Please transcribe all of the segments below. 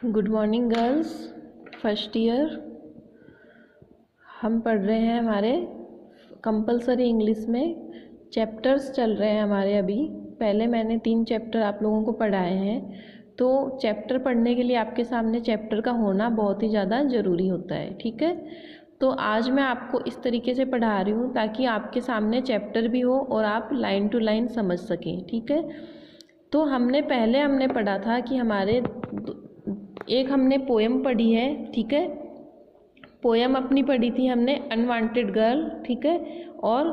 Good morning girls, first year. हम पढ़ रहे हैं हमारे कंपलसरी इंग्लिश में चैप्टर्स चल रहे हैं हमारे। अभी पहले मैंने 3 चैप्टर आप लोगों को पढ़ाए हैं, तो चैप्टर पढ़ने के लिए आपके सामने चैप्टर का होना बहुत ही ज़्यादा ज़रूरी होता है। ठीक है, तो आज मैं आपको इस तरीके से पढ़ा रही हूँ ताकि आपके सामने चैप्टर भी हो और आप लाइन टू लाइन समझ सकें। ठीक है, तो हमने पढ़ा था कि एक हमने पोएम पढ़ी है। ठीक है, पोएम अपनी पढ़ी थी हमने अनवांटेड गर्ल। ठीक है, और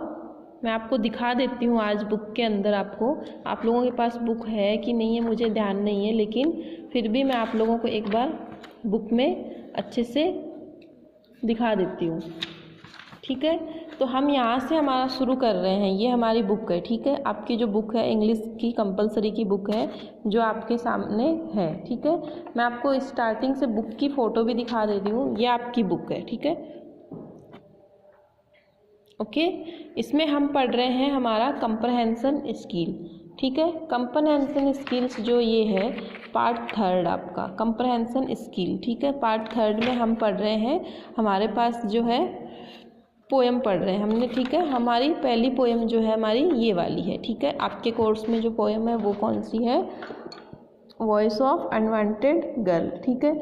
मैं आपको दिखा देती हूँ आज बुक के अंदर। आप लोगों के पास बुक है कि नहीं है मुझे ध्यान नहीं है, लेकिन फिर भी मैं आप लोगों को एक बार बुक में अच्छे से दिखा देती हूँ। ठीक है, तो हम यहाँ से हमारा शुरू कर रहे हैं। ये हमारी बुक है। ठीक है, आपकी जो बुक है इंग्लिश की कंपलसरी की बुक है जो आपके सामने है। ठीक है, मैं आपको स्टार्टिंग से बुक की फ़ोटो भी दिखा देती हूँ। ये आपकी बुक है। ठीक है, ओके। इसमें हम पढ़ रहे हैं हमारा कंप्रहेंशन स्किल। ठीक है, कंप्रहेंशन स्किल्स जो ये है पार्ट 3 आपका कंप्रहेंशन स्किल। ठीक है, पार्ट 3 में हम पढ़ रहे हैं। हमारे पास जो है पोएम पढ़ रहे हैं हमने। ठीक है, हमारी पहली पोएम जो है हमारी ये वाली है। ठीक है, आपके कोर्स में जो पोएम है वो कौन सी है? Voice of unwanted girl. ठीक है,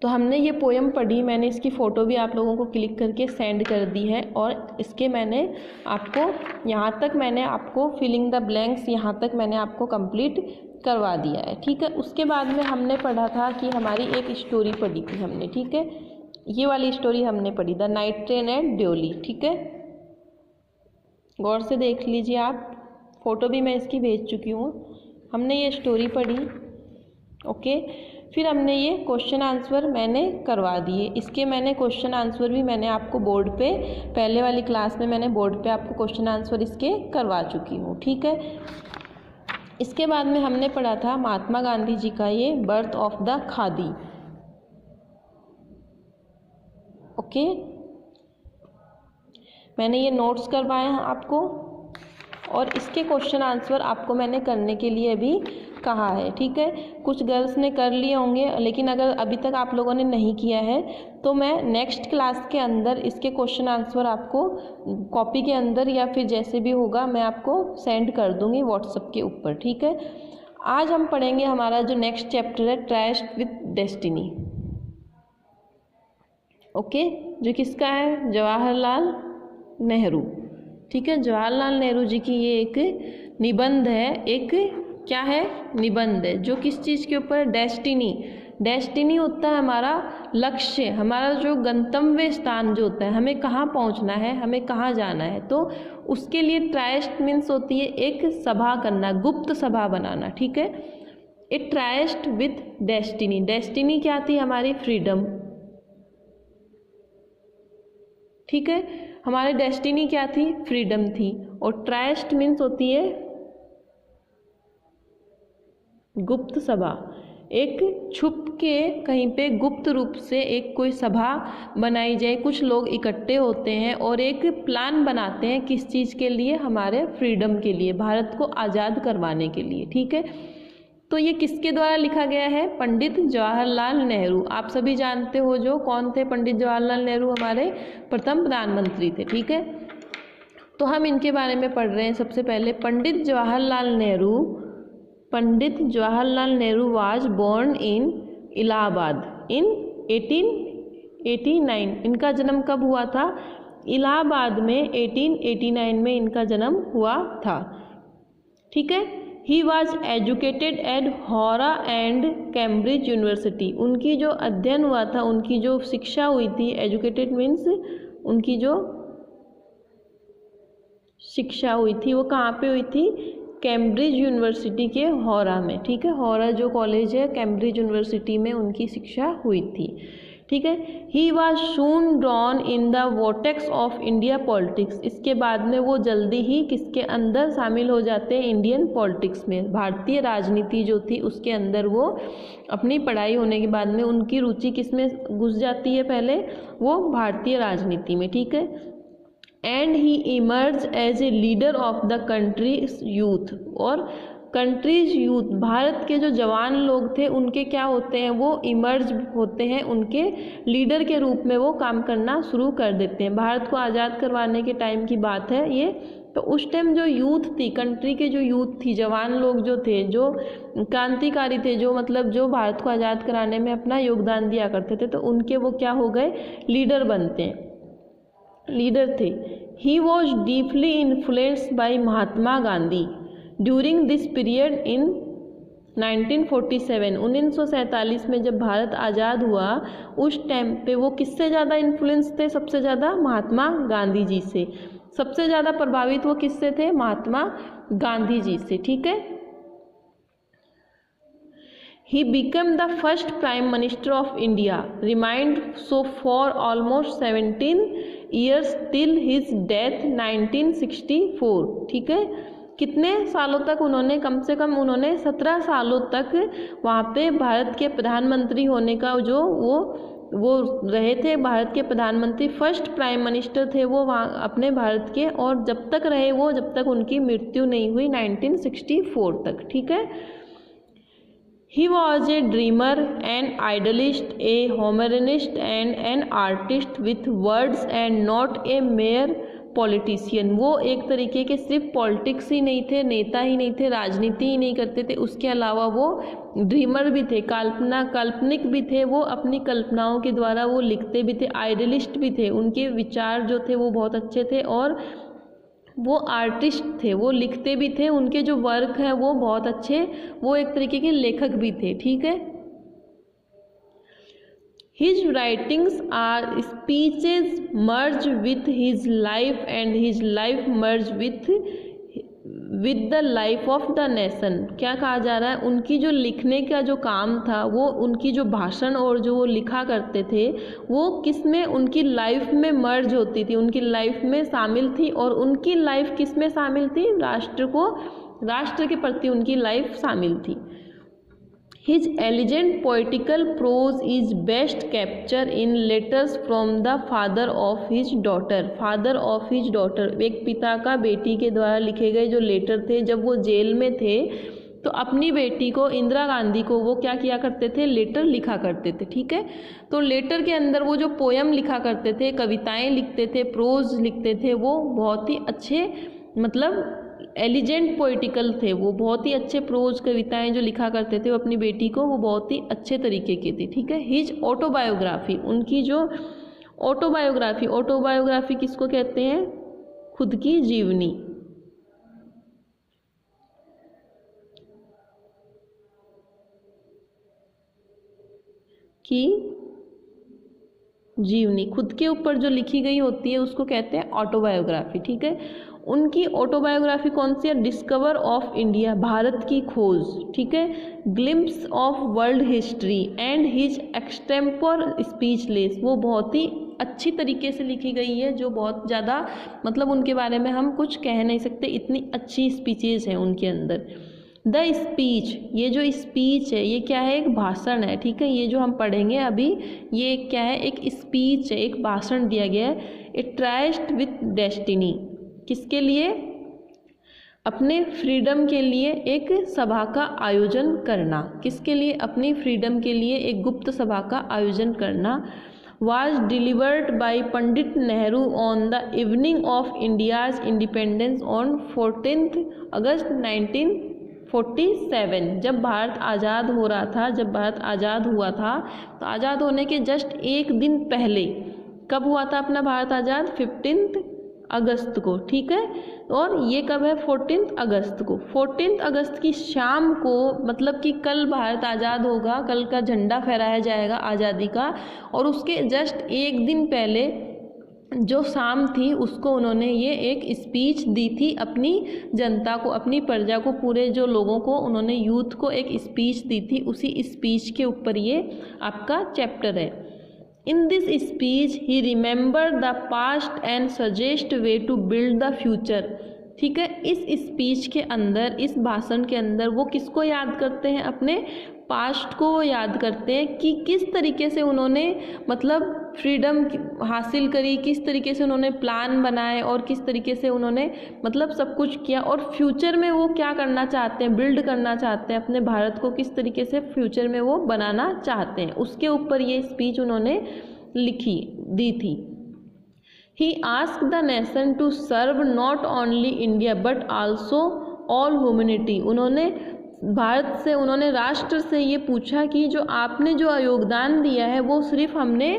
तो हमने ये पोएम पढ़ी। मैंने इसकी फ़ोटो भी आप लोगों को क्लिक करके सेंड कर दी है, और इसके मैंने आपको यहाँ तक मैंने आपको फिलिंग द ब्लैंक्स यहाँ तक मैंने आपको कंप्लीट करवा दिया है। ठीक है, उसके बाद में हमने पढ़ा था कि हमारी एक स्टोरी पढ़ी थी हमने। ठीक है, ये वाली स्टोरी हमने पढ़ी, द नाइट ट्रेन एट ड्योली। ठीक है, गौर से देख लीजिए आप, फ़ोटो भी मैं इसकी भेज चुकी हूँ। हमने ये स्टोरी पढ़ी। ओके, फिर हमने ये क्वेश्चन आंसर मैंने करवा दिए। इसके मैंने क्वेश्चन आंसर भी मैंने आपको बोर्ड पे पहले वाली क्लास में मैंने बोर्ड पे आपको क्वेश्चन आंसर इसके करवा चुकी हूँ। ठीक है, इसके बाद में हमने पढ़ा था महात्मा गांधी जी का ये birth of the khadi. Okay, मैंने ये नोट्स करवाए हैं आपको, और इसके क्वेश्चन आंसर आपको मैंने करने के लिए भी कहा है। ठीक है, कुछ गर्ल्स ने कर लिए होंगे, लेकिन अगर अभी तक आप लोगों ने नहीं किया है तो मैं नेक्स्ट क्लास के अंदर इसके क्वेश्चन आंसर आपको कॉपी के अंदर या फिर जैसे भी होगा मैं आपको सेंड कर दूँगी व्हाट्सएप के ऊपर। ठीक है, आज हम पढ़ेंगे हमारा जो नेक्स्ट चैप्टर है ट्रस्ट विद डेस्टिनी। ओके, जो किसका है? जवाहरलाल नेहरू। ठीक है, जवाहरलाल नेहरू जी की ये एक निबंध है। एक क्या है? निबंध है, जो किस चीज़ के ऊपर? डेस्टिनी। डेस्टिनी होता है हमारा लक्ष्य, हमारा जो गंतव्य स्थान जो होता है, हमें कहाँ पहुँचना है, हमें कहाँ जाना है। तो उसके लिए ट्राइस्ट मीन्स होती है एक सभा करना, गुप्त सभा बनाना। ठीक है, ए ट्राइस्ट विथ डेस्टिनी। डेस्टिनी क्या थी? हमारी फ्रीडम। ठीक है, हमारी डेस्टिनी क्या थी? फ्रीडम थी। और ट्राइस्ट मीन्स होती है गुप्त सभा, एक छुप के कहीं पे गुप्त रूप से एक कोई सभा बनाई जाए, कुछ लोग इकट्ठे होते हैं और एक प्लान बनाते हैं। किस चीज़ के लिए? हमारे फ्रीडम के लिए, भारत को आज़ाद करवाने के लिए। ठीक है, तो ये किसके द्वारा लिखा गया है? पंडित जवाहरलाल नेहरू। आप सभी जानते हो जो कौन थे पंडित जवाहरलाल नेहरू? हमारे प्रथम प्रधानमंत्री थे। ठीक है, तो हम इनके बारे में पढ़ रहे हैं। सबसे पहले Pandit Jawaharlal Nehru was born in Allahabad in 1889। इनका जन्म कब हुआ था? इलाहाबाद में 1889 में इनका जन्म हुआ था। ठीक है, he was educated at Harrow and Cambridge University. उनकी जो अध्ययन हुआ था, उनकी जो शिक्षा हुई थी, एजुकेटेड मीन्स उनकी जो शिक्षा हुई थी वो कहाँ पे हुई थी? कैम्ब्रिज यूनिवर्सिटी के हौरा में। ठीक है, हौरा जो कॉलेज है कैम्ब्रिज यूनिवर्सिटी में उनकी शिक्षा हुई थी। ठीक है, he was soon drawn in the vortex of India politics. इसके बाद में वो जल्दी ही किसके अंदर शामिल हो जाते हैं? इंडियन पॉलिटिक्स में, भारतीय राजनीति जो थी उसके अंदर वो अपनी पढ़ाई होने के बाद में उनकी रुचि किस में घुस जाती है? पहले वो भारतीय राजनीति में। ठीक है, and he emerge as a leader of the country youth. और कंट्रीज यूथ, भारत के जो जवान लोग थे उनके क्या होते हैं, वो इमर्ज होते हैं, उनके लीडर के रूप में वो काम करना शुरू कर देते हैं। भारत को आज़ाद करवाने के टाइम की बात है ये। तो उस टाइम जो यूथ थी, कंट्री के जो यूथ थी, जवान लोग जो थे, जो क्रांतिकारी थे, जो मतलब जो भारत को आज़ाद कराने में अपना योगदान दिया करते थे, तो उनके वो क्या हो गए, लीडर बनते हैं, लीडर थे। He was deeply influenced by Mahatma Gandhi during this period in 1947। 1947 में जब भारत आज़ाद हुआ उस टाइम पे वो किससे ज़्यादा इन्फ्लुएंस थे, सबसे ज़्यादा महात्मा गांधी जी से। सबसे ज़्यादा प्रभावित वो किससे थे, महात्मा गांधी जी से, ठीक है। He became the first Prime Minister of India, remained so for almost 17 years till his death 1964, ठीक है। कितने सालों तक उन्होंने, कम से कम उन्होंने 17 सालों तक वहाँ पे भारत के प्रधानमंत्री होने का जो वो रहे थे, भारत के प्रधानमंत्री, फर्स्ट प्राइम मिनिस्टर थे वो वहाँ अपने भारत के, और जब तक रहे वो, जब तक उनकी मृत्यु नहीं हुई 1964 तक, ठीक है। He was a dreamer, an idealist, a humanist and an artist with words and not a mere politician। वो एक तरीके के सिर्फ पॉलिटिक्स ही नहीं थे, नेता ही नहीं थे, राजनीति ही नहीं करते थे, उसके अलावा वो ड्रीमर भी थे, काल्पनिक भी थे, वो अपनी कल्पनाओं के द्वारा वो लिखते भी थे, आइडियलिस्ट भी थे, उनके विचार जो थे वो बहुत अच्छे थे, और वो आर्टिस्ट थे, वो लिखते भी थे, उनके जो वर्क हैं वो बहुत अच्छे, वो एक तरीके के लेखक भी थे, ठीक है। His writings are speeches merge with his life and his life merge with the life of the nation। क्या कहा जा रहा है, उनकी जो लिखने का जो काम था, वो उनकी जो भाषण और जो वो लिखा करते थे वो किस में, उनकी लाइफ में मर्ज होती थी, उनकी लाइफ में शामिल थी, और उनकी लाइफ किस में शामिल थी, राष्ट्र के प्रति उनकी लाइफ शामिल थी। His elegant poetical prose is best captured in letters from the father of his daughter। father of his daughter, एक पिता का बेटी के द्वारा लिखे गए जो लेटर थे, जब वो जेल में थे तो अपनी बेटी को, इंदिरा गांधी को, वो क्या किया करते थे, लेटर लिखा करते थे, ठीक है। तो लेटर के अंदर वो जो पोयम लिखा करते थे, कविताएं लिखते थे, प्रोज लिखते थे, वो बहुत ही अच्छे, मतलब एलिजेंट पोइटिकल थे, वो बहुत ही अच्छे प्रोज कविताएं जो लिखा करते थे वो अपनी बेटी को, वो बहुत ही अच्छे तरीके की थी, ठीक है। हिज ऑटोबायोग्राफी, उनकी जो ऑटोबायोग्राफी किसको कहते हैं, खुद की जीवनी, खुद के ऊपर जो लिखी गई होती है उसको कहते हैं ऑटोबायोग्राफी, ठीक है। उनकी ऑटोबायोग्राफी कौन सी है, डिस्कवर ऑफ इंडिया, भारत की खोज, ठीक है, glimpse of world history and his extempore speechless, वो बहुत ही अच्छी तरीके से लिखी गई है, जो बहुत ज़्यादा, मतलब उनके बारे में हम कुछ कह नहीं सकते, इतनी अच्छी स्पीचेस हैं उनके अंदर। द स्पीच, ये जो स्पीच है ये क्या है, एक भाषण है, ठीक है। ये जो हम पढ़ेंगे अभी ये क्या है, एक स्पीच है, एक भाषण दिया गया है। ए ट्राइस्ट विथ डेस्टिनी, किसके लिए, अपने फ्रीडम के लिए एक सभा का आयोजन करना, किसके लिए, अपनी फ्रीडम के लिए एक गुप्त सभा का आयोजन करना। was delivered by Pandit Nehru on the evening of India's independence on 14th अगस्त 1947। जब भारत आज़ाद हो रहा था, जब भारत आज़ाद हुआ था, तो आज़ाद होने के जस्ट एक दिन पहले, कब हुआ था अपना भारत आज़ाद, 15 अगस्त को, ठीक है। और ये कब है, 14 अगस्त को। 14 अगस्त की शाम को, मतलब कि कल भारत आज़ाद होगा, कल का झंडा फहराया जाएगा आज़ादी का, और उसके जस्ट एक दिन पहले जो शाम थी उसको उन्होंने ये एक स्पीच दी थी अपनी जनता को, अपनी प्रजा को, पूरे जो लोगों को, उन्होंने यूथ को एक स्पीच दी थी। उसी स्पीच के ऊपर ये आपका चैप्टर है। In this speech he remember the past and suggest way to build the future, ठीक है। इस स्पीच के अंदर, इस भाषण के अंदर वो किसको याद करते हैं, अपने पास्ट को वो याद करते हैं कि किस तरीके से उन्होंने मतलब फ्रीडम हासिल करी, किस तरीके से उन्होंने प्लान बनाए और किस तरीके से उन्होंने मतलब सब कुछ किया, और फ्यूचर में वो क्या करना चाहते हैं, बिल्ड करना चाहते हैं अपने भारत को, किस तरीके से फ्यूचर में वो बनाना चाहते हैं, उसके ऊपर ये स्पीच उन्होंने दी थी। He asked the nation to serve not only India but also all humanity। उन्होंने भारत से, उन्होंने राष्ट्र से ये पूछा कि जो आपने जो योगदान दिया है वो हमने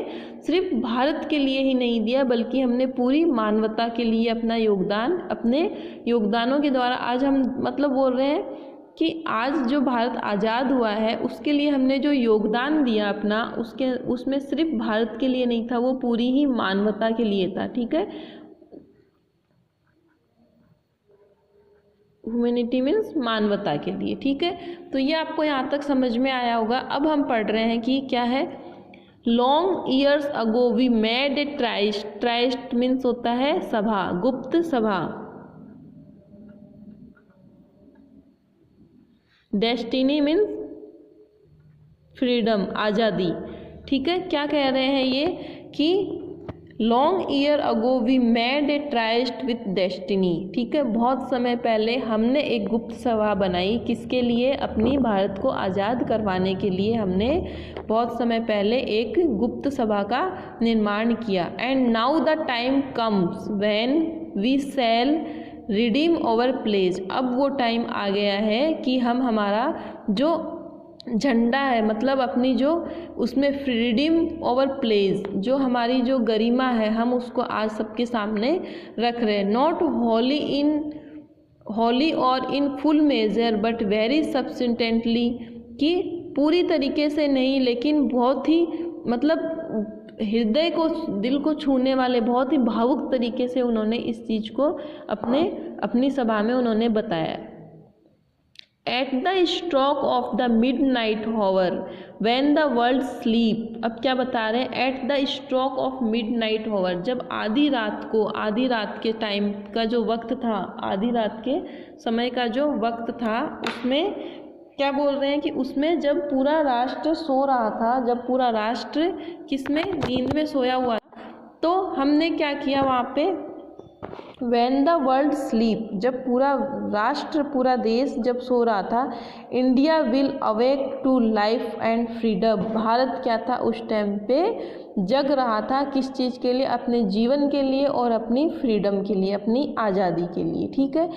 सिर्फ भारत के लिए ही नहीं दिया, बल्कि हमने पूरी मानवता के लिए अपना योगदान, अपने योगदानों के द्वारा आज हम मतलब बोल रहे हैं कि आज जो भारत आज़ाद हुआ है उसके लिए हमने जो योगदान दिया अपना, उसमें सिर्फ भारत के लिए नहीं था, वो पूरी ही मानवता के लिए था। ठीक है, ह्यूमैनिटी मीन्स मानवता के लिए। ठीक है, तो ये आपको यहाँ तक समझ में आया होगा। अब हम पढ़ रहे हैं कि क्या है, long years ago we made a tryst. Tryst means होता है सभा, गुप्त सभा। डेस्टिनी मीन्स फ्रीडम, आज़ादी। ठीक है, क्या कह रहे हैं ये कि long year ago we made a tryst with destiny. ठीक है, बहुत समय पहले हमने एक गुप्त सभा बनाई, किसके लिए, अपनी भारत को आज़ाद करवाने के लिए हमने बहुत समय पहले एक गुप्त सभा का निर्माण किया। And now the time comes when we shall redeem our pledge. अब वो टाइम आ गया है कि हम हमारा जो झंडा है, मतलब अपनी जो उसमें फ्रीडम आवर प्लेज, जो हमारी जो गरिमा है, हम उसको आज सबके सामने रख रहे हैं। नॉट हॉली और in full measure but very substantially, कि पूरी तरीके से नहीं लेकिन बहुत ही मतलब हृदय को, दिल को छूने वाले, बहुत ही भावुक तरीके से उन्होंने इस चीज़ को अपनी सभा में उन्होंने बताया। At the stroke of the mid night hover when the world sleep. अब क्या बता रहे हैं, at the stroke of mid night hover, जब आधी रात के टाइम का जो वक्त था, आधी रात के समय का जो वक्त था, उसमें क्या बोल रहे हैं कि उसमें जब पूरा राष्ट्र सो रहा था, जब पूरा राष्ट्र किसमें, नींद में सोया हुआ, तो हमने क्या किया वहाँ पे, व्हेन द वर्ल्ड स्लीप, जब पूरा राष्ट्र, पूरा देश जब सो रहा था, India will awake to life and freedom. Bharat क्या था उस टाइम पे, जग रहा था, किस चीज़ के लिए, अपने जीवन के लिए और अपनी फ्रीडम के लिए, अपनी आज़ादी के लिए। ठीक है,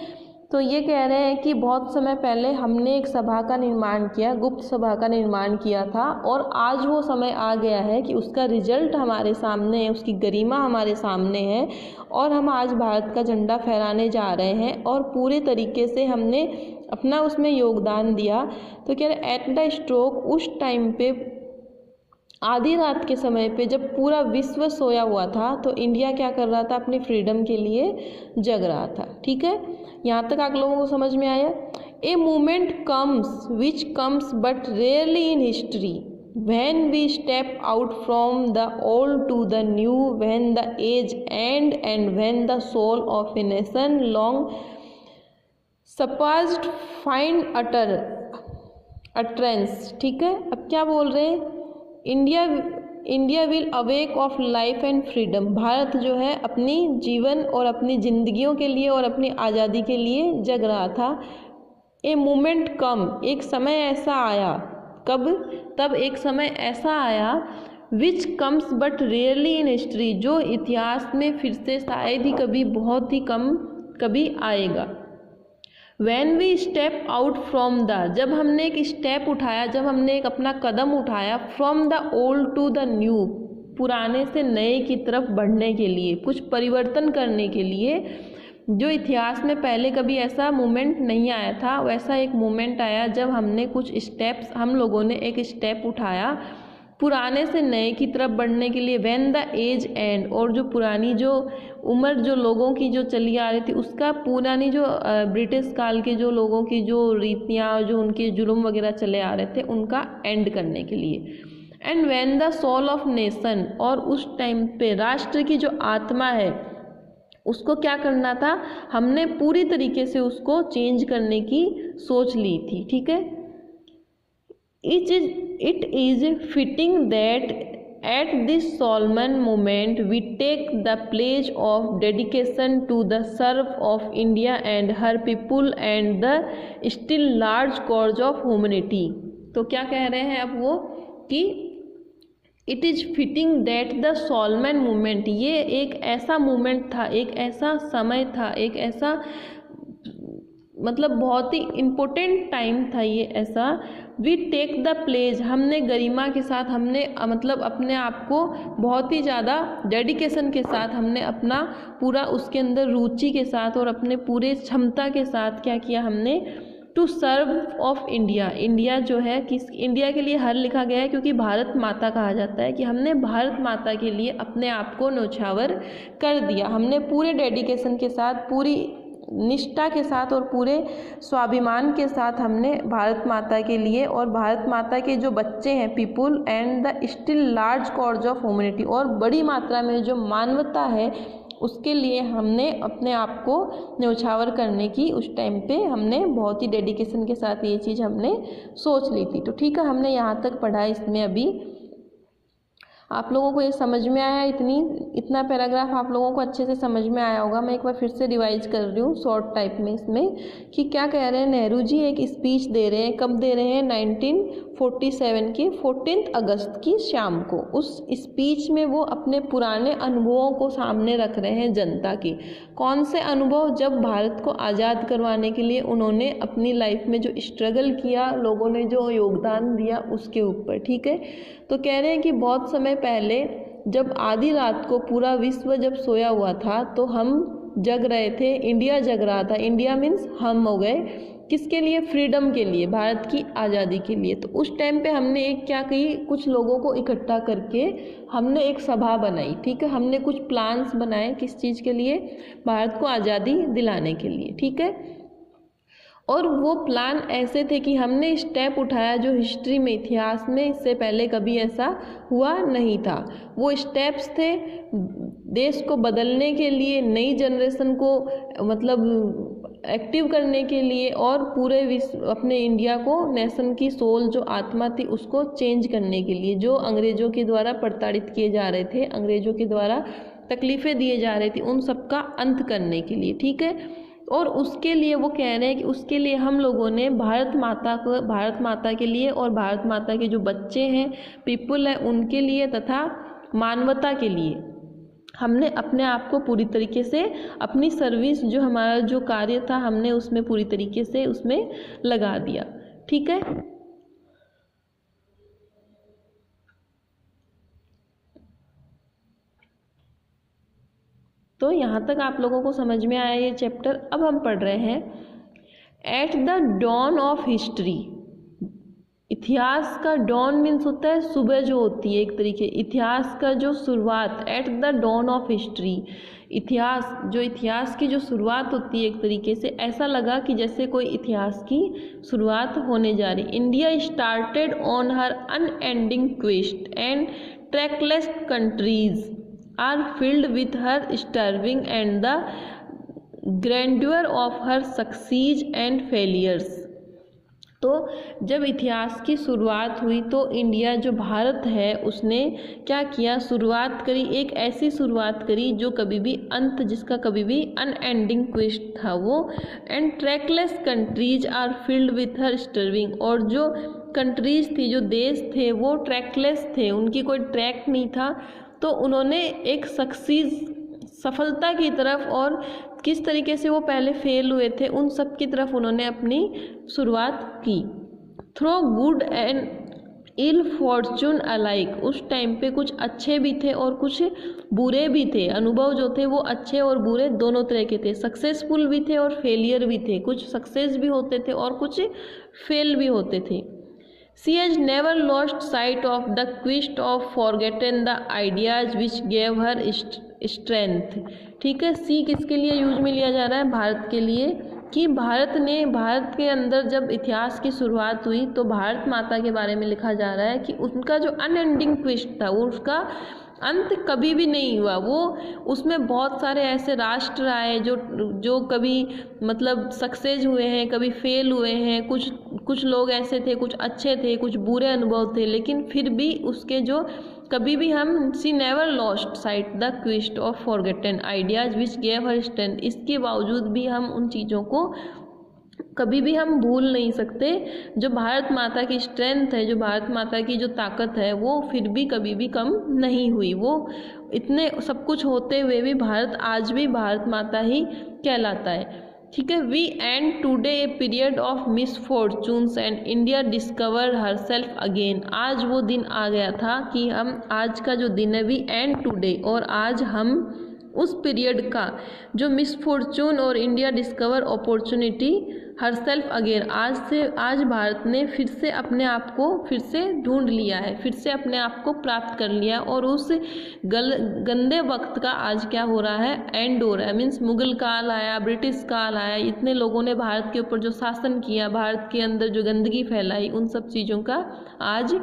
तो ये कह रहे हैं कि बहुत समय पहले हमने एक सभा का निर्माण किया, गुप्त सभा का निर्माण किया था, और आज वो समय आ गया है कि उसका रिजल्ट हमारे सामने है, उसकी गरिमा हमारे सामने है, और हम आज भारत का झंडा फहराने जा रहे हैं, और पूरे तरीके से हमने अपना उसमें योगदान दिया। तो कह रहे एट द स्ट्रोक, उस टाइम पे, आधी रात के समय पे, जब पूरा विश्व सोया हुआ था, तो इंडिया क्या कर रहा था, अपनी फ्रीडम के लिए जग रहा था। ठीक है, यहाँ तक आप लोगों को समझ में आया। A movement comes which comes but rarely in history when we step out from the old to the new, when the age and when the soul of a nation long suppressed find utterance. ठीक है, अब क्या बोल रहे हैं, India will awake of life and freedom. Bharat जो है अपनी जीवन और अपनी जिंदगियों के लिए और अपनी आज़ादी के लिए जग रहा था। ए मोमेंट कम, एक समय ऐसा आया, कब, तब एक समय ऐसा आया, विच comes but rarely in history, जो इतिहास में फिर से शायद ही कभी, बहुत ही कम कभी आएगा। When we step out from the, जब हमने एक स्टेप उठाया, जब हमने एक अपना कदम उठाया, from the old to the new, पुराने से नए की तरफ बढ़ने के लिए, कुछ परिवर्तन करने के लिए, जो इतिहास में पहले कभी ऐसा मोमेंट नहीं आया था, वैसा एक मोमेंट आया जब हमने कुछ स्टेप्स, हम लोगों ने एक स्टेप उठाया पुराने से नए की तरफ बढ़ने के लिए। व्हेन द एज एंड, और जो पुरानी जो उम्र जो लोगों की जो चली आ रही थी, उसका पुरानी जो ब्रिटिश काल के जो लोगों की जो रीतियाँ, जो उनके जुल्म वगैरह चले आ रहे थे, उनका एंड करने के लिए। And when the soul of nation, और उस टाइम पे राष्ट्र की जो आत्मा है उसको क्या करना था, हमने पूरी तरीके से उसको चेंज करने की सोच ली थी। ठीक है, It is fitting that at this solemn moment we take the pledge of dedication to the service of India and her people and the still large cause of humanity। तो क्या कह रहे हैं अब वो कि it is fitting that the Solomon movement, ये एक ऐसा मूवमेंट था, एक ऐसा समय था, एक ऐसा मतलब बहुत ही इम्पोर्टेंट टाइम था ये ऐसा। वी टेक द प्लेज, हमने गरिमा के साथ, हमने मतलब अपने आप को बहुत ही ज़्यादा डेडिकेशन के साथ, हमने अपना पूरा उसके अंदर रुचि के साथ और अपने पूरे क्षमता के साथ क्या किया हमने, to serve of India. India जो है किस, इंडिया के लिए हर लिखा गया है क्योंकि भारत माता कहा जाता है, कि हमने भारत माता के लिए अपने आप को न्यौछावर कर दिया। हमने पूरे डेडिकेशन के साथ, पूरी निष्ठा के साथ और पूरे स्वाभिमान के साथ हमने भारत माता के लिए और भारत माता के जो बच्चे हैं people and the still large cause of humanity, और बड़ी मात्रा में जो मानवता है उसके लिए हमने अपने आप को न्यौछावर करने की उस टाइम पे हमने बहुत ही डेडिकेशन के साथ ये चीज़ हमने सोच ली थी। तो ठीक है, हमने यहाँ तक पढ़ा। इसमें अभी आप लोगों को ये समझ में आया, इतना पैराग्राफ आप लोगों को अच्छे से समझ में आया होगा। मैं एक बार फिर से रिवाइज कर रही हूँ शॉर्ट टाइप में इसमें, कि क्या कह रहे हैं, नेहरू जी एक स्पीच दे रहे हैं, कब दे रहे हैं, 1947 की 14 अगस्त की शाम को। उस स्पीच में वो अपने पुराने अनुभवों को सामने रख रहे हैं जनता के। कौन से अनुभव, जब भारत को आज़ाद करवाने के लिए उन्होंने अपनी लाइफ में जो स्ट्रगल किया, लोगों ने जो योगदान दिया उसके ऊपर। ठीक है, तो कह रहे हैं कि बहुत समय पहले जब आधी रात को पूरा विश्व जब सोया हुआ था तो हम जग रहे थे, इंडिया जग रहा था। इंडिया मीन्स हम हो गए, किसके लिए, फ्रीडम के लिए, भारत की आज़ादी के लिए। तो उस टाइम पे हमने एक क्या की, कुछ लोगों को इकट्ठा करके हमने एक सभा बनाई। ठीक है, हमने कुछ प्लान्स बनाए, किस चीज़ के लिए, भारत को आज़ादी दिलाने के लिए। ठीक है, और वो प्लान ऐसे थे कि हमने स्टेप उठाया जो हिस्ट्री में, इतिहास में इससे पहले कभी ऐसा हुआ नहीं था। वो स्टेप्स थे देश को बदलने के लिए, नई जनरेशन को मतलब एक्टिव करने के लिए, और पूरे विश्व, अपने इंडिया को, नेशन की सोल जो आत्मा थी उसको चेंज करने के लिए, जो अंग्रेज़ों के द्वारा प्रताड़ित किए जा रहे थे, अंग्रेज़ों के द्वारा तकलीफ़ें दिए जा रही थी, उन सब का अंत करने के लिए। ठीक है, और उसके लिए वो कह रहे हैं कि उसके लिए हम लोगों ने भारत माता के लिए और भारत माता के जो बच्चे हैं, पीपल है, उनके लिए तथा मानवता के लिए हमने अपने आप को पूरी तरीके से, अपनी सर्विस, जो हमारा जो कार्य था, हमने उसमें पूरी तरीके से उसमें लगा दिया। ठीक है, तो यहाँ तक आप लोगों को समझ में आया ये चैप्टर। अब हम पढ़ रहे हैं at the dawn of history. इतिहास का डॉन मीन्स होता है सुबह जो होती है, एक तरीके इतिहास का जो शुरुआत, at the dawn of history. इतिहास की जो शुरुआत होती है, एक तरीके से ऐसा लगा कि जैसे कोई इतिहास की शुरुआत होने जा रही। India started on her unending quest and trackless countries are filled with her starving and the grandeur of her success and failures। तो जब इतिहास की शुरुआत हुई तो इंडिया, जो भारत है, उसने क्या किया, शुरुआत करी, एक ऐसी शुरुआत करी जो कभी भी अंत, जिसका कभी भी अनएंडिंग क्वेस्ट था वो। And trackless countries are filled with her striving, और जो कंट्रीज थी, जो देश थे, वो ट्रैकलेस थे, उनकी कोई ट्रैक नहीं था। तो उन्होंने एक सफलता की तरफ, और किस तरीके से वो पहले फेल हुए थे उन सब की तरफ उन्होंने अपनी शुरुआत की। Through good and ill fortune alike, उस टाइम पे कुछ अच्छे भी थे और कुछ बुरे भी थे। अनुभव जो थे वो अच्छे और बुरे दोनों तरह के थे, सक्सेसफुल भी थे और फेलियर भी थे, कुछ सक्सेस भी होते थे और कुछ फेल भी होते थे। She has never lost sight of the quest of forgotten the ideas which gave her strength। ठीक है, सी किसके लिए यूज में लिया जा रहा है, भारत के लिए, कि भारत के अंदर जब इतिहास की शुरुआत हुई तो भारत माता के बारे में लिखा जा रहा है कि उनका जो अनएंडिंग क्वेस्ट था, वो उसका अंत कभी भी नहीं हुआ। वो उसमें बहुत सारे ऐसे राष्ट्र आए जो कभी मतलब सक्सेस हुए हैं, कभी फेल हुए हैं, कुछ लोग ऐसे थे, कुछ अच्छे थे, कुछ बुरे अनुभव थे, लेकिन फिर भी उसके जो कभी भी हम she never lost sight the quest of forgotten ideas which gave her strength. इसके बावजूद भी हम उन चीज़ों को कभी भी हम भूल नहीं सकते। जो भारत माता की स्ट्रेंथ है, जो भारत माता की जो ताकत है, वो फिर भी कभी भी कम नहीं हुई। वो इतने सब कुछ होते हुए भी भारत आज भी भारत माता ही कहलाता है। ठीक है। We end today a period of misfortunes and India discover herself again. आज वो दिन आ गया था कि हम आज का जो दिन है वी एंड टुडे, और आज हम उस पीरियड का जो मिसफॉर्चून और India discover opportunity her self again, आज भारत ने फिर से अपने आप को फिर से ढूंढ लिया है, फिर से अपने आप को प्राप्त कर लिया, और उस गंदे वक्त का आज क्या हो रहा है, एंड हो रहा है। मीन्स मुगल काल आया, ब्रिटिश काल आया, इतने लोगों ने भारत के ऊपर जो शासन किया, भारत के अंदर जो गंदगी फैलाई, उन सब चीज़ों का आज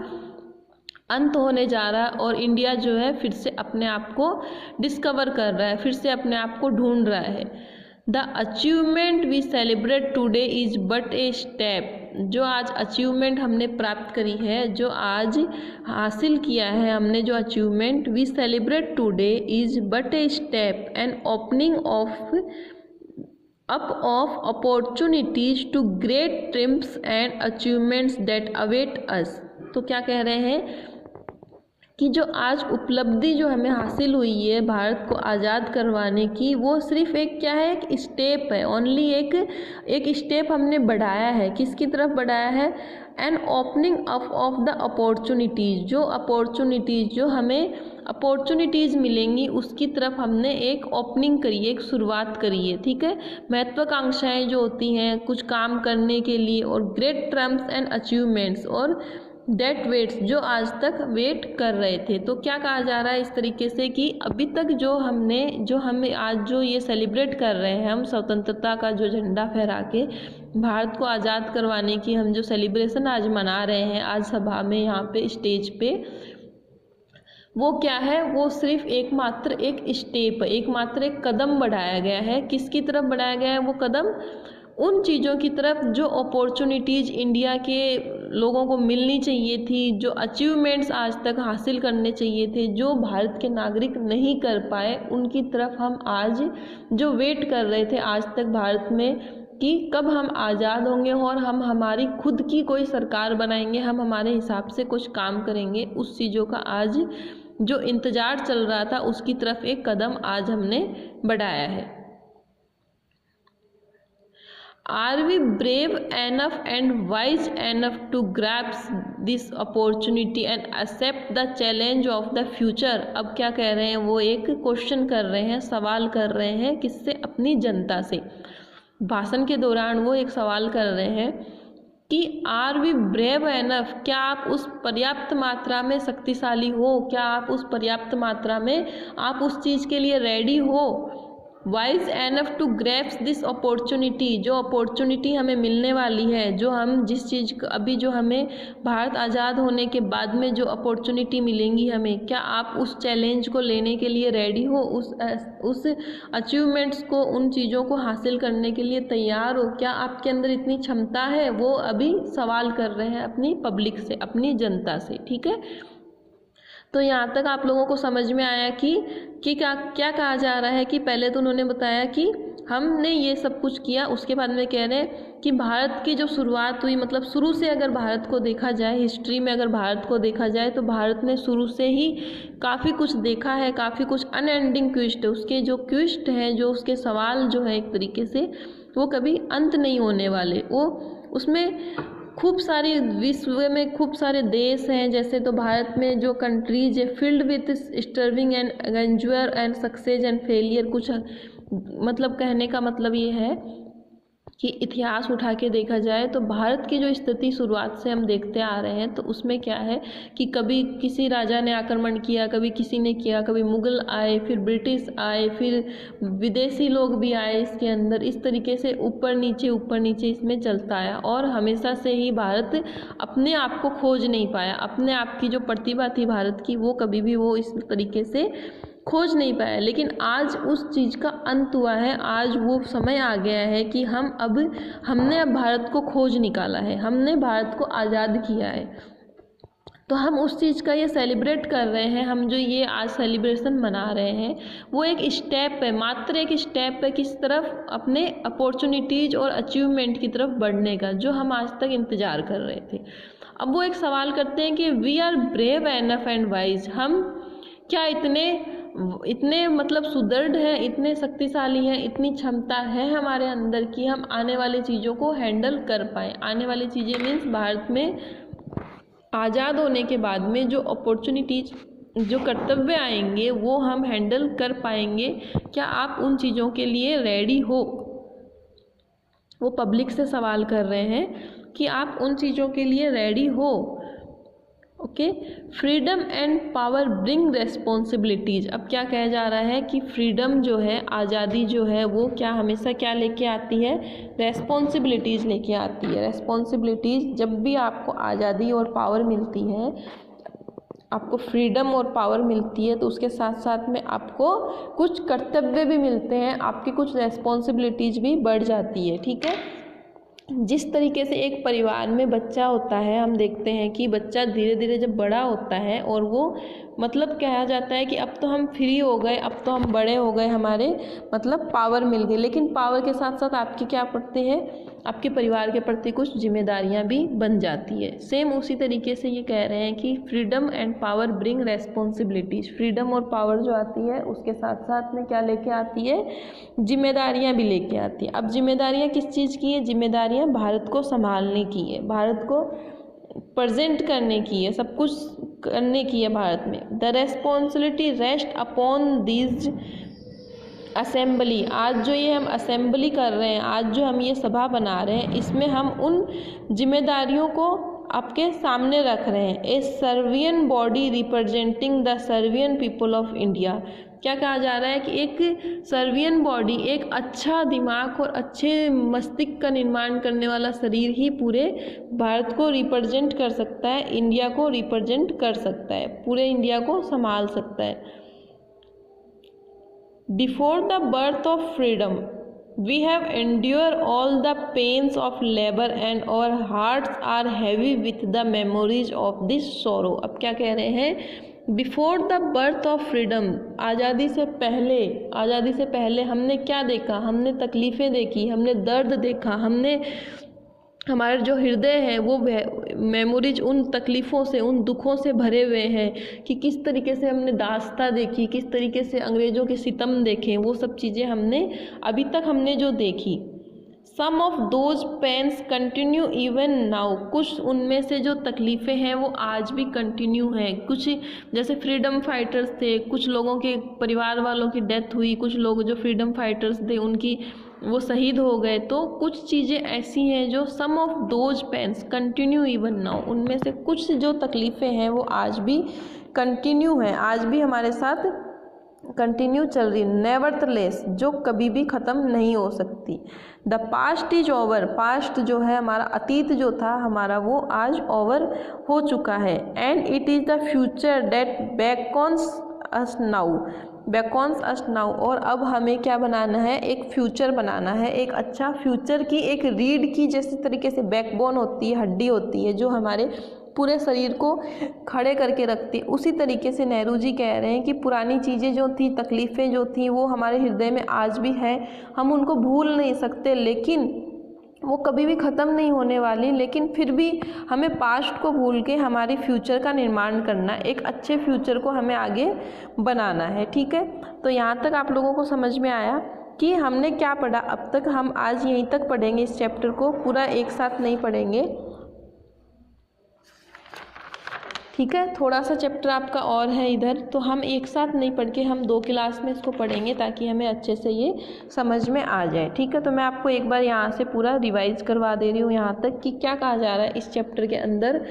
अंत होने जा रहा है, और इंडिया जो है फिर से अपने आप को डिस्कवर कर रहा है, फिर से अपने आप को ढूंढ रहा है। The achievement we celebrate today is but a step. जो आज अचीवमेंट हमने प्राप्त करी है, जो आज हासिल किया है हमने, जो achievement we celebrate today is but a step and opening of opportunities to great triumphs and achievements that await us. तो क्या कह रहे हैं कि जो आज उपलब्धि जो हमें हासिल हुई है भारत को आज़ाद करवाने की, वो सिर्फ एक क्या है, एक स्टेप है, ओनली एक स्टेप हमने बढ़ाया है। किसकी तरफ बढ़ाया है, an opening up of the opportunities. जो अपॉर्चुनिटीज़ जो हमें अपॉर्चुनिटीज़ मिलेंगी उसकी तरफ हमने एक ओपनिंग करी है, एक शुरुआत करी है। ठीक है। महत्वाकांक्षाएँ जो होती हैं कुछ काम करने के लिए, और ग्रेट ट्रम्स एंड अचीवमेंट्स, और डेट वेट्स जो आज तक वेट कर रहे थे। तो क्या कहा जा रहा है इस तरीके से कि अभी तक जो हमें आज जो ये सेलिब्रेट कर रहे हैं हम, स्वतंत्रता का जो झंडा फहरा के भारत को आज़ाद करवाने की हम जो सेलिब्रेशन आज मना रहे हैं आज सभा में, यहाँ पे स्टेज पे, वो क्या है, वो सिर्फ एकमात्र एक स्टेप, एकमात्र एक कदम बढ़ाया गया है। किसकी तरफ बढ़ाया गया है वो कदम, उन चीज़ों की तरफ जो अपॉर्चुनिटीज़ इंडिया के लोगों को मिलनी चाहिए थी, जो अचीवमेंट्स आज तक हासिल करने चाहिए थे, जो भारत के नागरिक नहीं कर पाए, उनकी तरफ हम आज जो वेट कर रहे थे आज तक भारत में कि कब हम आज़ाद होंगे और हम हमारी खुद की कोई सरकार बनाएंगे, हम हमारे हिसाब से कुछ काम करेंगे, उस चीज़ों का आज जो इंतज़ार चल रहा था उसकी तरफ एक कदम आज हमने बढ़ाया है। Are we brave enough and wise enough to grasp this opportunity and accept the challenge of the future? अब क्या कह रहे हैं, वो एक क्वेश्चन कर रहे हैं, सवाल कर रहे हैं, किससे, अपनी जनता से। भाषण के दौरान वो एक सवाल कर रहे हैं कि आर वी ब्रेव एनफ, क्या आप उस पर्याप्त मात्रा में शक्तिशाली हो, क्या आप उस पर्याप्त मात्रा में आप उस चीज़ के लिए रेडी हो, wise enough to grasp this opportunity, जो अपॉर्चुनिटी हमें मिलने वाली है, जो हम जिस चीज़ अभी जो हमें भारत आज़ाद होने के बाद में जो अपॉर्चुनिटी मिलेंगी हमें, क्या आप उस चैलेंज को लेने के लिए रेडी हो, उस अचीवमेंट्स को, उन चीज़ों को हासिल करने के लिए तैयार हो, क्या आपके अंदर इतनी क्षमता है। वो अभी सवाल कर रहे हैं अपनी पब्लिक से, अपनी जनता से। ठीक है। तो यहाँ तक आप लोगों को समझ में आया कि क्या कहा जा रहा है कि पहले तो उन्होंने बताया कि हमने ये सब कुछ किया, उसके बाद में कह रहे हैं कि भारत की जो शुरुआत हुई, मतलब शुरू से अगर भारत को देखा जाए, हिस्ट्री में अगर भारत को देखा जाए, तो भारत ने शुरू से ही काफ़ी कुछ देखा है, काफ़ी कुछ अनएंडिंग क्विस्ट है, उसके जो क्विस्ट हैं, जो उसके सवाल जो है एक तरीके से वो कभी अंत नहीं होने वाले। वो उसमें खूब सारी, विश्व में खूब सारे देश हैं, जैसे तो भारत में जो कंट्रीज है filled with striving and grandeur and success and failure. कुछ मतलब कहने का मतलब ये है कि इतिहास उठा के देखा जाए तो भारत की जो स्थिति शुरुआत से हम देखते आ रहे हैं, तो उसमें क्या है कि कभी किसी राजा ने आक्रमण किया, कभी किसी ने किया, कभी मुग़ल आए, फिर ब्रिटिश आए, फिर विदेशी लोग भी आए इसके अंदर। इस तरीके से ऊपर नीचे इसमें चलता आया और हमेशा से ही भारत अपने आप को खोज नहीं पाया। अपने आप की जो प्रतिभा थी भारत की, वो कभी भी वो इस तरीके से खोज नहीं पाया। लेकिन आज उस चीज़ का अंत हुआ है। आज वो समय आ गया है कि हमने अब भारत को खोज निकाला है, हमने भारत को आज़ाद किया है। तो हम उस चीज़ का ये सेलिब्रेट कर रहे हैं। हम जो ये आज सेलिब्रेशन मना रहे हैं वो एक स्टेप है, मात्र एक स्टेप है किस तरफ, अपने अपॉर्चुनिटीज़ और अचीवमेंट की तरफ बढ़ने का, जो हम आज तक इंतज़ार कर रहे थे। अब वो एक सवाल करते हैं कि we are brave enough and wise, हम क्या इतने मतलब सुदृढ़ हैं, इतने शक्तिशाली हैं, इतनी क्षमता है हमारे अंदर कि हम आने वाली चीज़ों को हैंडल कर पाएँ। आने वाली चीज़ें मीन्स भारत में आज़ाद होने के बाद में जो अपॉर्चुनिटीज़, जो कर्तव्य आएंगे वो हम हैंडल कर पाएंगे। क्या आप उन चीज़ों के लिए रेडी हो? वो पब्लिक से सवाल कर रहे हैं कि आप उन चीज़ों के लिए रेडी हो। Okay, freedom and power bring responsibilities. अब क्या कहा जा रहा है कि फ्रीडम जो है, आज़ादी जो है, वो क्या हमेशा क्या लेके आती है, रेस्पॉन्सिबिलिटीज़ लेके आती है। रेस्पॉन्सिबिलिटीज़, जब भी आपको आज़ादी और पावर मिलती है, आपको फ्रीडम और पावर मिलती है, तो उसके साथ साथ में आपको कुछ कर्तव्य भी मिलते हैं, आपकी कुछ रेस्पॉन्सिबिलिटीज़ भी बढ़ जाती है। ठीक है, जिस तरीके से एक परिवार में बच्चा होता है, हम देखते हैं कि बच्चा धीरे धीरे जब बड़ा होता है और वो मतलब कहा जाता है कि अब तो हम फ्री हो गए, अब तो हम बड़े हो गए, हमारे मतलब पावर मिल गई। लेकिन पावर के साथ साथ आपकी क्या पड़ती है, आपके परिवार के प्रति कुछ जिम्मेदारियां भी बन जाती है। सेम उसी तरीके से ये कह रहे हैं कि freedom and power bring responsibilities. Freedom और पावर जो आती है उसके साथ साथ में क्या लेके आती है, जिम्मेदारियां भी लेके आती है। अब जिम्मेदारियां किस चीज़ की है, जिम्मेदारियां भारत को संभालने की है, भारत को प्रेजेंट करने की है, सब कुछ करने की है भारत में। The responsibility rest upon these assembly. आज जो ये हम असेंबली कर रहे हैं, आज जो हम ये सभा बना रहे हैं, इसमें हम उन जिम्मेदारियों को आपके सामने रख रहे हैं। A sovereign body representing the sovereign people of India. क्या कहा जा रहा है कि एक सर्वियन बॉडी, एक अच्छा दिमाग और अच्छे मस्तिष्क का निर्माण करने वाला शरीर ही पूरे भारत को रिप्रेजेंट कर सकता है, इंडिया को रिप्रेजेंट कर सकता है, पूरे इंडिया को संभाल सकता है। Before the birth of freedom, we have endured all the pains of labor and our hearts are heavy with the memories of this sorrow। अब क्या कह रहे हैं, before the birth of freedom, आज़ादी से पहले हमने क्या देखा, हमने तकलीफ़ें देखी, हमने दर्द देखा, हमने हमारे जो हृदय है वो मेमोरीज उन तकलीफ़ों से, उन दुखों से भरे हुए हैं कि किस तरीके से हमने दास्ता देखी, किस तरीके से अंग्रेज़ों के सितम देखे, वो सब चीज़ें हमने अभी तक हमने जो देखी। Some of those pains continue even now. कुछ उनमें से जो तकलीफ़ें हैं वो आज भी कंटिन्यू हैं। कुछ जैसे फ्रीडम फाइटर्स थे, कुछ लोगों के परिवार वालों की डेथ हुई, कुछ लोग जो फ्रीडम फाइटर्स थे उनकी वो शहीद हो गए। तो कुछ चीज़ें ऐसी हैं जो some of those pains continue even now, उनमें से कुछ जो तकलीफ़ें हैं वो आज भी कंटिन्यू हैं, आज भी हमारे साथ कंटिन्यू चल रही, नेवरथलेस, जो कभी भी ख़त्म नहीं हो सकती। The past is over. Past जो है हमारा, अतीत जो था हमारा, वो आज ओवर हो चुका है। And it is the future that beckons us now. और अब हमें क्या बनाना है, एक फ्यूचर बनाना है, एक अच्छा फ्यूचर की, एक रीढ़ की जैसे तरीके से बैकबोन होती है, हड्डी होती है जो हमारे पूरे शरीर को खड़े करके रखती है। उसी तरीके से नेहरू जी कह रहे हैं कि पुरानी चीज़ें जो थी, तकलीफ़ें जो थी, वो हमारे हृदय में आज भी हैं, हम उनको भूल नहीं सकते, लेकिन वो कभी भी ख़त्म नहीं होने वाली। लेकिन फिर भी हमें पास्ट को भूल के हमारे फ्यूचर का निर्माण करना, एक अच्छे फ्यूचर को हमें आगे बनाना है। ठीक है, तो यहाँ तक आप लोगों को समझ में आया कि हमने क्या पढ़ा अब तक। हम आज यहीं तक पढ़ेंगे, इस चैप्टर को पूरा एक साथ नहीं पढ़ेंगे। ठीक है। थोड़ा सा चैप्टर आपका और है इधर, तो हम एक साथ नहीं पढ़ के हम 2 क्लास में इसको पढ़ेंगे ताकि हमें अच्छे से ये समझ में आ जाए। ठीक है, तो मैं आपको एक बार यहाँ से पूरा रिवाइज करवा दे रही हूँ यहाँ तक कि क्या कहा जा रहा है इस चैप्टर के अंदर।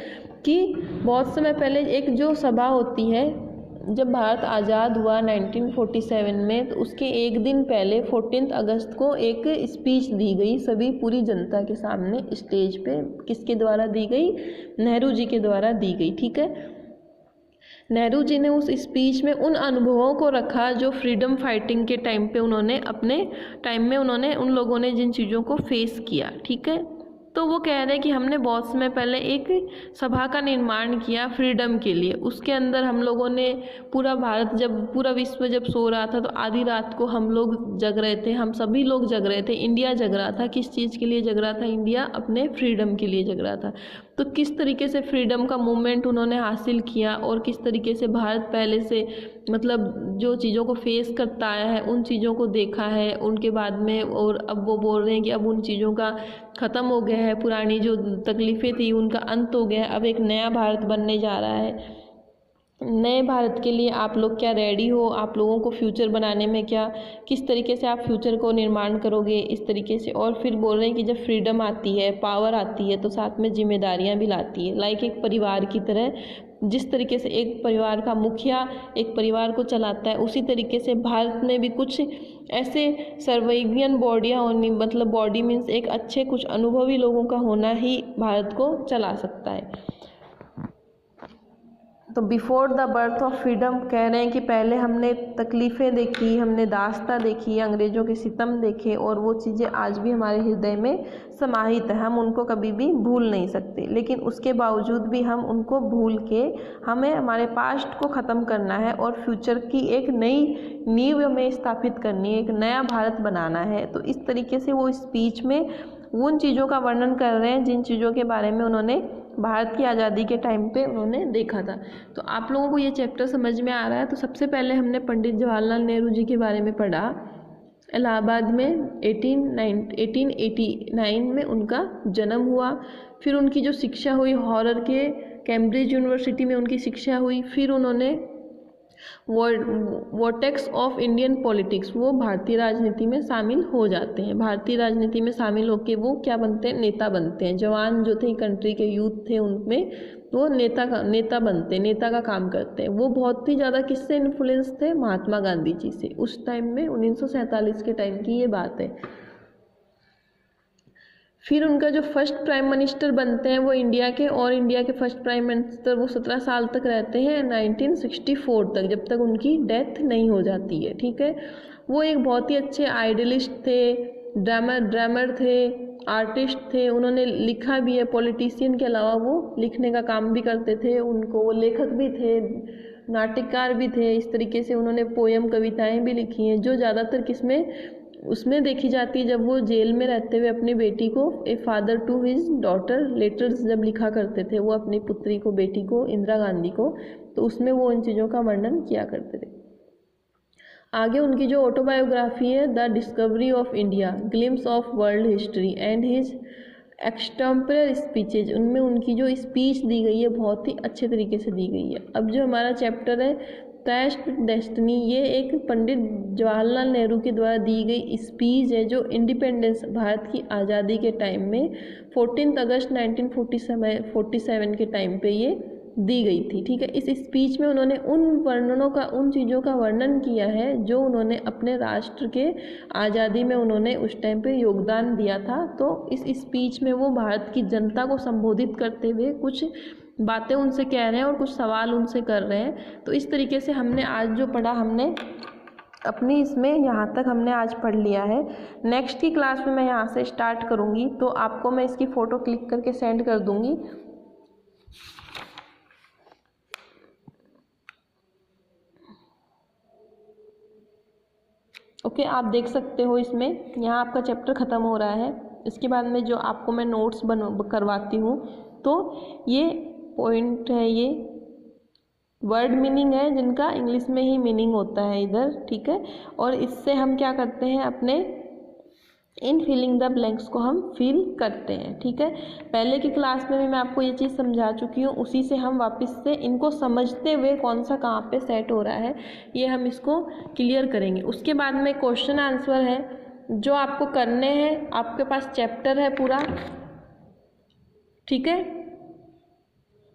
कि बहुत समय पहले एक जो सभा होती है, जब भारत आज़ाद हुआ 1947 में, तो उसके एक दिन पहले 14 अगस्त को एक स्पीच दी गई सभी पूरी जनता के सामने स्टेज पे। किसके द्वारा दी गई? नेहरू जी के द्वारा दी गई। ठीक है, नेहरू जी ने उस स्पीच में उन अनुभवों को रखा जो फ्रीडम फाइटिंग के टाइम पे उन्होंने अपने टाइम में उन्होंने उन लोगों ने जिन चीज़ों को फेस किया। ठीक है, तो वो कह रहे हैं कि हमने बहुत समय पहले एक सभा का निर्माण किया फ्रीडम के लिए। उसके अंदर हम लोगों ने पूरा भारत, जब पूरा विश्व जब सो रहा था तो आधी रात को हम लोग जग रहे थे, हम सभी लोग जग रहे थे। इंडिया जग रहा था। किस चीज़ के लिए जग रहा था? इंडिया अपने फ्रीडम के लिए जग रहा था। तो किस तरीके से फ्रीडम का मूवमेंट उन्होंने हासिल किया और किस तरीके से भारत पहले से मतलब जो चीज़ों को फेस करता आया है उन चीज़ों को देखा है उनके बाद में, और अब वो बोल रहे हैं कि अब उन चीज़ों का ख़त्म हो गया है, पुरानी जो तकलीफ़ें थी उनका अंत हो गया है, अब एक नया भारत बनने जा रहा है। नए भारत के लिए आप लोग क्या रेडी हो? आप लोगों को फ्यूचर बनाने में क्या, किस तरीके से आप फ्यूचर को निर्माण करोगे, इस तरीके से। और फिर बोल रहे हैं कि जब फ्रीडम आती है, पावर आती है, तो साथ में जिम्मेदारियां भी लाती है। लाइक एक परिवार की तरह, जिस तरीके से एक परिवार का मुखिया एक परिवार को चलाता है, उसी तरीके से भारत में भी कुछ ऐसे सर्वैगियन बॉडियाँ होनी, मतलब बॉडी मीन्स एक अच्छे कुछ अनुभवी लोगों का होना ही भारत को चला सकता है। तो before the birth of freedom कह रहे हैं कि पहले हमने तकलीफ़ें देखी, हमने दास्ता देखी, अंग्रेज़ों के सितम देखे, और वो चीज़ें आज भी हमारे हृदय में समाहित है। हम उनको कभी भी भूल नहीं सकते, लेकिन उसके बावजूद भी हम उनको भूल के हमें हमारे पास्ट को ख़त्म करना है और फ्यूचर की एक नई नींव हमें स्थापित करनी है, एक नया भारत बनाना है। तो इस तरीके से वो स्पीच में उन चीज़ों का वर्णन कर रहे हैं जिन चीज़ों के बारे में उन्होंने भारत की आज़ादी के टाइम पे उन्होंने देखा था। तो आप लोगों को ये चैप्टर समझ में आ रहा है। तो सबसे पहले हमने पंडित जवाहरलाल नेहरू जी के बारे में पढ़ा। इलाहाबाद में 1889 में उनका जन्म हुआ। फिर उनकी जो शिक्षा हुई हॉरर के कैम्ब्रिज यूनिवर्सिटी में उनकी शिक्षा हुई। फिर उन्होंने वोटेक्स ऑफ इंडियन पॉलिटिक्स, वो भारतीय राजनीति में शामिल हो जाते हैं। भारतीय राजनीति में शामिल होकर वो क्या बनते हैं? नेता बनते हैं। जवान जो थे कंट्री के यूथ थे उनमें वो नेता बनते हैं, नेता का काम करते हैं। वो बहुत ही ज़्यादा किससे इन्फ्लुएंस थे? महात्मा गांधी जी से। उस टाइम में 1947 के टाइम की ये बात है। फिर उनका जो फर्स्ट प्राइम मिनिस्टर बनते हैं वो इंडिया के, और इंडिया के फर्स्ट प्राइम मिनिस्टर वो 17 साल तक रहते हैं, 1964 तक, जब तक उनकी डेथ नहीं हो जाती है। ठीक है, वो एक बहुत ही अच्छे आइडियलिस्ट थे, ड्रामर थे, आर्टिस्ट थे। उन्होंने लिखा भी है। पॉलिटिशियन के अलावा वो लिखने का काम भी करते थे। उनको वो लेखक भी थे, नाटककार भी थे। इस तरीके से उन्होंने पोयम, कविताएं भी लिखी हैं जो ज़्यादातर किसमें उसमें देखी जाती है, जब वो जेल में रहते हुए अपनी बेटी को, a father to his daughter letters जब लिखा करते थे वो अपनी पुत्री को, बेटी को, इंदिरा गांधी को, तो उसमें वो इन चीज़ों का वर्णन किया करते थे। आगे उनकी जो ऑटोबायोग्राफी है, the discovery of India, glimpses of world history and his extemporary speeches, उनमें उनकी जो स्पीच दी गई है बहुत ही अच्छे तरीके से दी गई है। अब जो हमारा चैप्टर है टेस्ट डेस्टिनी, ये एक पंडित जवाहरलाल नेहरू के द्वारा दी गई स्पीच है जो इंडिपेंडेंस, भारत की आज़ादी के टाइम में 14 अगस्त 1947 के टाइम पे ये दी गई थी। ठीक है, इस स्पीच में उन्होंने उन चीज़ों का वर्णन किया है जो उन्होंने अपने राष्ट्र के आज़ादी में उन्होंने उस टाइम पे योगदान दिया था। तो इस स्पीच में वो भारत की जनता को संबोधित करते हुए कुछ बातें उनसे कह रहे हैं और कुछ सवाल उनसे कर रहे हैं। तो इस तरीके से हमने आज जो पढ़ा, हमने अपनी इसमें यहाँ तक हमने आज पढ़ लिया है। नेक्स्ट की क्लास में मैं यहाँ से स्टार्ट करूँगी, तो आपको मैं इसकी फ़ोटो क्लिक करके सेंड कर दूँगी। ओके, आप देख सकते हो इसमें, यहाँ आपका चैप्टर ख़त्म हो रहा है। इसके बाद में जो आपको मैं नोट्स करवाती हूँ, तो ये पॉइंट है, ये वर्ड मीनिंग है जिनका इंग्लिश में ही मीनिंग होता है इधर। ठीक है, और इससे हम क्या करते हैं, अपने इन फिलिंग द ब्लैंक्स को हम फिल करते हैं। ठीक है, पहले की क्लास में भी मैं आपको ये चीज़ समझा चुकी हूँ, उसी से हम वापस से इनको समझते हुए कौन सा कहाँ पे सेट हो रहा है ये हम इसको क्लियर करेंगे। उसके बाद में क्वेश्चन आंसर है जो आपको करने हैं, आपके पास चैप्टर है पूरा। ठीक है,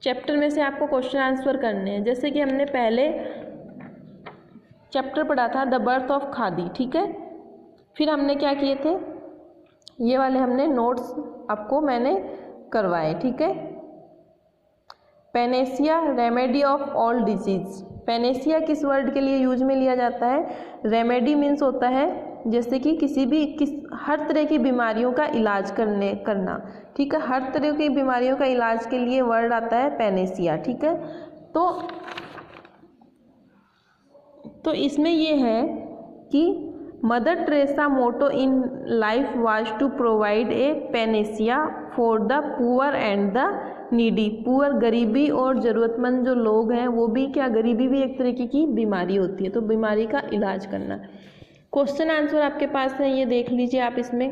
चैप्टर में से आपको क्वेश्चन आंसर करने हैं। जैसे कि हमने पहले चैप्टर पढ़ा था द बर्थ ऑफ खादी। ठीक है, फिर हमने क्या किए थे, ये वाले हमने नोट्स आपको मैंने करवाए। ठीक है, Panacea remedy of all disease. Panacea किस वर्ड के लिए यूज में लिया जाता है? रेमेडी मीन्स होता है जैसे कि हर तरह की बीमारियों का इलाज करना। ठीक है, हर तरह की बीमारियों का इलाज के लिए वर्ड आता है पैनेसिया। ठीक है, तो इसमें ये है कि Mother Teresa motto in life was to provide a panacea for the poor and the needy. Poor गरीबी और ज़रूरतमंद जो लोग हैं वो भी क्या, गरीबी भी एक तरीके की बीमारी होती है, तो बीमारी का इलाज करना। क्वेश्चन आंसर आपके पास है, ये देख लीजिए आप इसमें।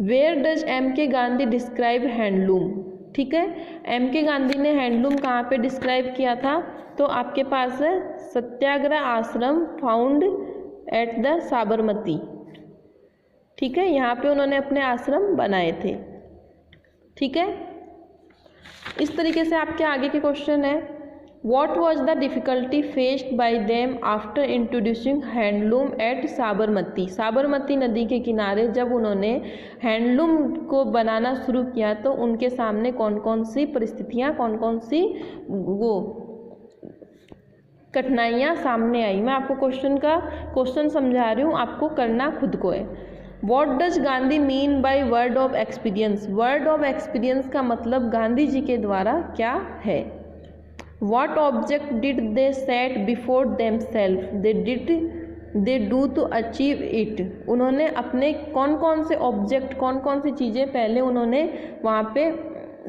Where does M.K. Gandhi describe handloom? ठीक है, M.K. गांधी ने हैंडलूम कहाँ पे डिस्क्राइब किया था? तो आपके पास है सत्याग्रह आश्रम फाउंड एट द साबरमती। ठीक है, यहाँ पे उन्होंने अपने आश्रम बनाए थे। ठीक है, इस तरीके से आपके आगे के क्वेश्चन है what was the difficulty faced by them after introducing handloom at Sabarmati. Sabarmati नदी के किनारे जब उन्होंने हैंडलूम को बनाना शुरू किया तो उनके सामने कौन कौन सी परिस्थितियाँ, कौन कौन सी वो कठिनाइयाँ सामने आई। मैं आपको क्वेश्चन समझा रही हूँ, आपको करना खुद को है। What does Gandhi mean by word of experience? Word of experience का मतलब गांधी जी के द्वारा क्या है? What object did they set before themselves they do to achieve it? उन्होंने अपने कौन कौन से ऑब्जेक्ट, कौन कौन सी चीज़ें पहले उन्होंने वहाँ पे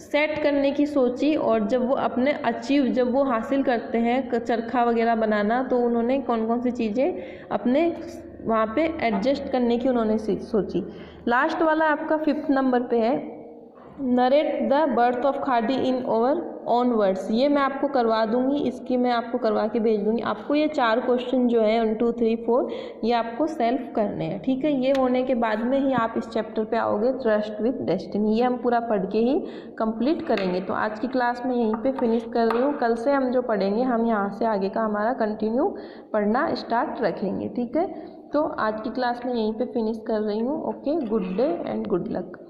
सेट करने की सोची, और जब वो हासिल करते हैं चरखा वगैरह बनाना, तो उन्होंने कौन कौन सी चीज़ें अपने वहाँ पे एडजस्ट करने की उन्होंने सोची। लास्ट वाला आपका 5th नंबर पे है narrate the birth of khadi in over on words. ये मैं आपको करवा दूंगी, इसकी मैं आपको करवा के भेज दूंगी। आपको ये 4 क्वेश्चन जो है 1 2 3 4 ये आपको सेल्फ करने हैं। ठीक है, ये होने के बाद में ही आप इस चैप्टर पे आओगे ट्रस्ट विद डेस्टिनी। ये हम पूरा पढ़ के ही कंप्लीट करेंगे। तो आज की क्लास में यहीं पे फिनिश कर रही हूँ। कल से हम जो पढ़ेंगे हम यहाँ से आगे का हमारा कंटिन्यू पढ़ना स्टार्ट रखेंगे। ठीक है, तो आज की क्लास में यहीं पे फिनिश कर रही हूँ। Okay, good day and good luck.